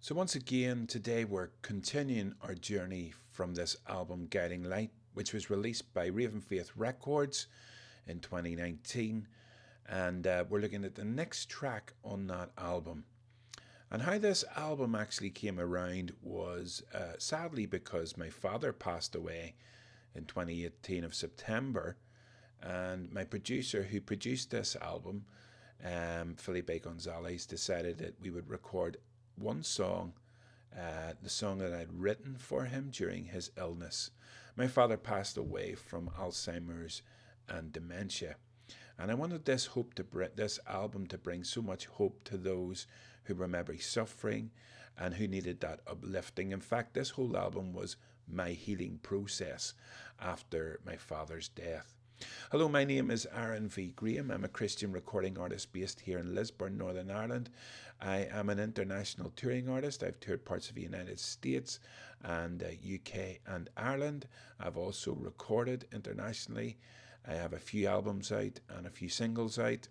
So once again, today we're continuing our journey from this album Guiding Light, which was released by Raven Faith Records in 2019. And we're looking at the next track on that album. And how this album actually came around was sadly because my father passed away in 2018 of September. And my producer who produced this album, Felipe Gonzalez, decided that we would record one song, the song that I'd written for him during his illness. My father passed away from Alzheimer's and dementia, and I wanted this album to bring so much hope to those who were maybe suffering and who needed that uplifting. In fact, this whole album was my healing process after my father's death. Hello, my name is Aaron V. Graham. I'm a Christian recording artist based here in Lisburn, Northern Ireland. I am an international touring artist. I've toured parts of the United States and UK and Ireland. I've also recorded internationally. I have a few albums out and a few singles out.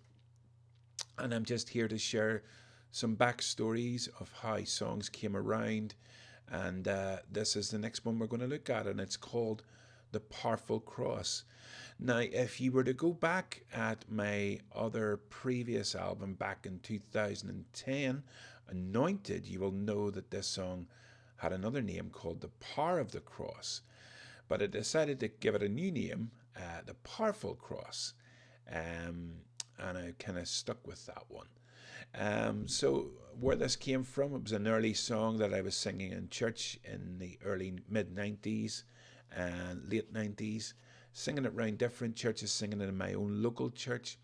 And I'm just here to share some backstories of how songs came around. And this is the next one we're going to look at, and it's called The Powerful Cross. Now, if you were to go back at my other previous album back in 2010, Anointed, you will know that this song had another name called The Power of the Cross. But I decided to give it a new name, The Powerful Cross. And I kind of stuck with that one. So where this came from, it was an early song that I was singing in church in the early mid-90s and late 90s. Singing it around different churches, singing it in my own local church.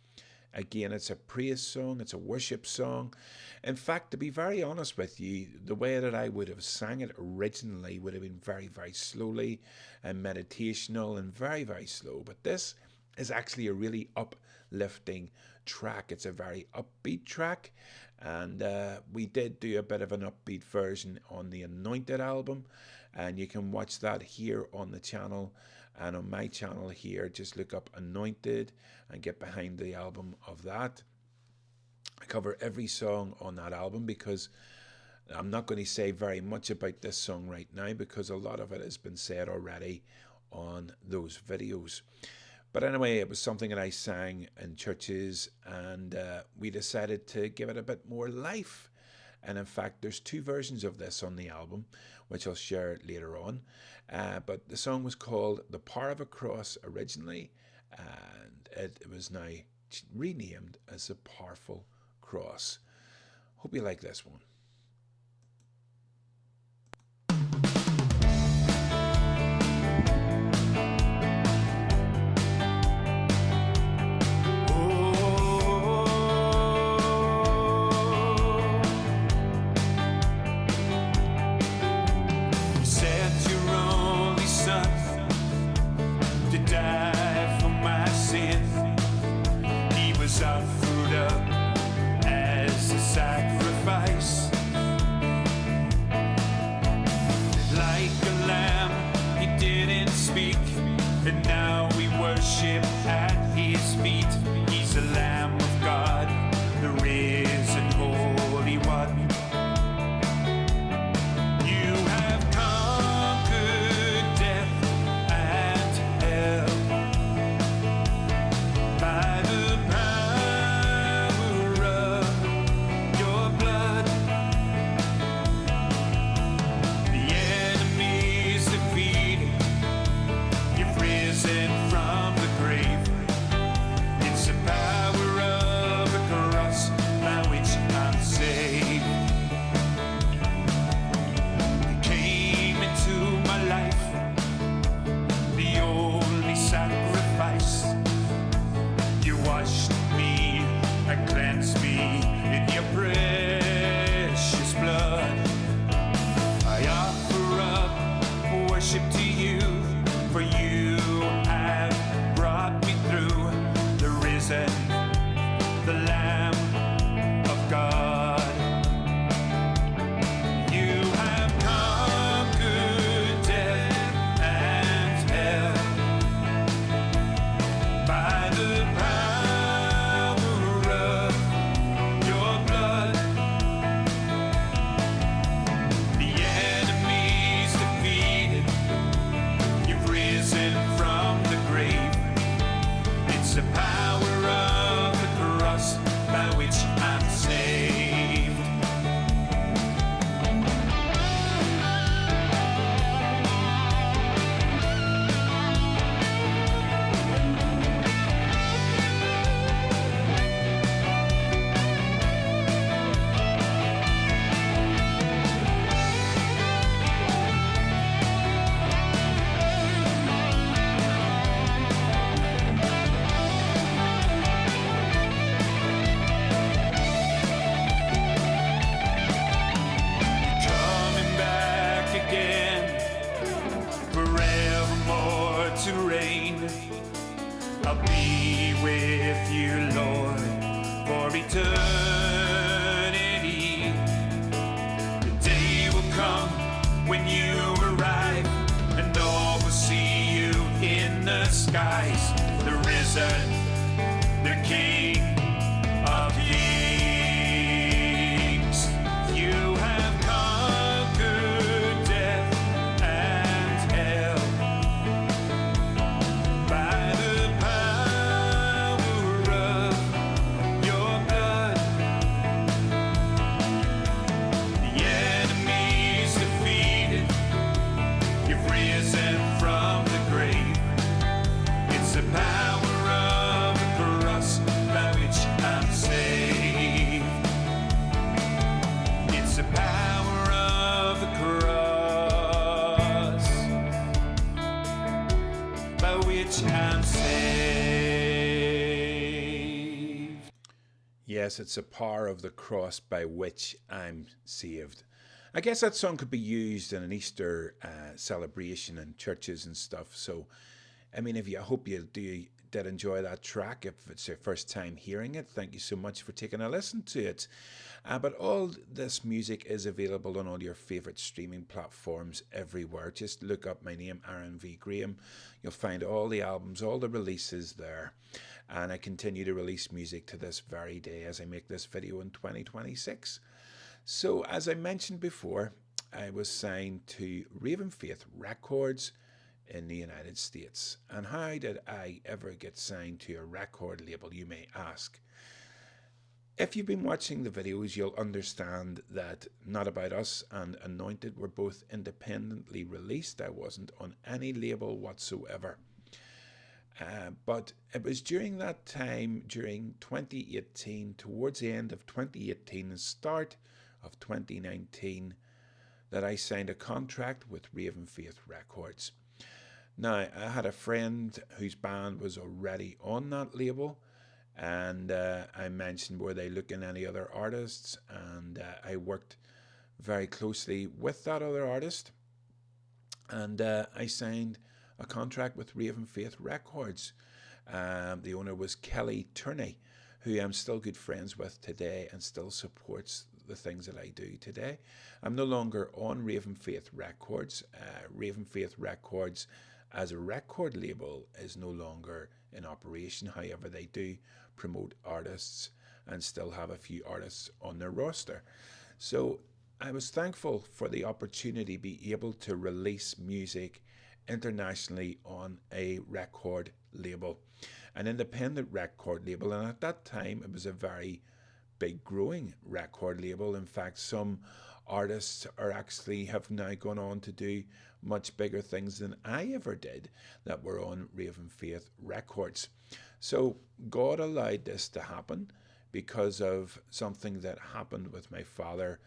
Again, it's a praise song, it's a worship song. In fact, to be very honest with you, the way that I would have sang it originally would have been very, very slowly and meditational and very, very slow. But this is actually a really uplifting track. It's a very upbeat track. And we did do a bit of an upbeat version on the Anointed album. And you can watch that here on the channel. And on my channel here, just look up Anointed and get behind the album of that. I cover every song on that album because I'm not going to say very much about this song right now because a lot of it has been said already on those videos. But anyway, it was something that I sang in churches, and we decided to give it a bit more life. And in fact, there's two versions of this on the album, which I'll share later on. But the song was called The Power of a Cross originally, and it was now renamed as The Powerful Cross. Hope you like this one. Offered up as a sacrifice. rich and saved. Yes, it's the power of the cross by which I'm saved. I guess that song could be used in an Easter celebration in churches and stuff. So, I mean, if you I hope you did enjoy that track. If it's your first time hearing it, thank you so much for taking a listen to it. But all this music is available on all your favourite streaming platforms everywhere. Just look up my name, Aaron V. Graham. You'll find all the albums, all the releases there. And I continue to release music to this very day as I make this video in 2026. So, as I mentioned before, I was signed to Raven Faith Records in the United States. And how did I ever get signed to a record label, you may ask? If you've been watching the videos, you'll understand that Not About Us and Anointed were both independently released. I wasn't on any label whatsoever. But it was during that time, during 2018, towards the end of 2018 and start of 2019, that I signed a contract with Raven Faith Records. Now, I had a friend whose band was already on that label, and I mentioned, were they looking at any other artists? And I worked very closely with that other artist, and I signed a contract with Raven Faith Records. The owner was Kelly Turney, who I'm still good friends with today and still supports the things that I do today. I'm no longer on Raven Faith Records. Raven Faith Records as a record label is no longer in operation. However, they do promote artists and still have a few artists on their roster. So I was thankful for the opportunity to be able to release music internationally on a record label, an independent record label. And at that time, it was a very big growing record label. In fact, some artists are actually have now gone on to do much bigger things than I ever did that were on Raven Faith Records. So God allowed this to happen because of something that happened with my father.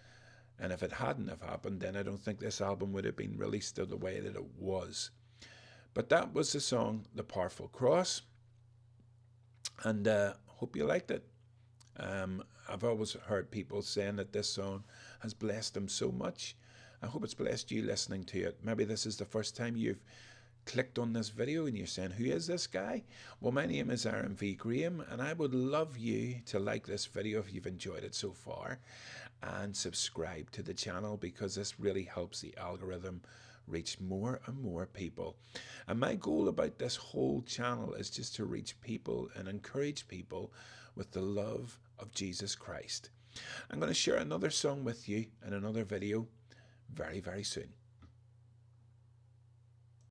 And if it hadn't have happened, then I don't think this album would have been released the way that it was. But that was the song, The Powerful Cross. And hope you liked it. I've always heard people saying that this song has blessed them so much. I hope it's blessed you listening to it. Maybe this is the first time you've clicked on this video and you're saying, who is this guy? Well, my name is Aaron V. Graham, and I would love you to like this video if you've enjoyed it so far, and subscribe to the channel, because this really helps the algorithm reach more and more people. And my goal about this whole channel is just to reach people and encourage people with the love of Jesus Christ. I'm going to share another song with you in another video very, very soon.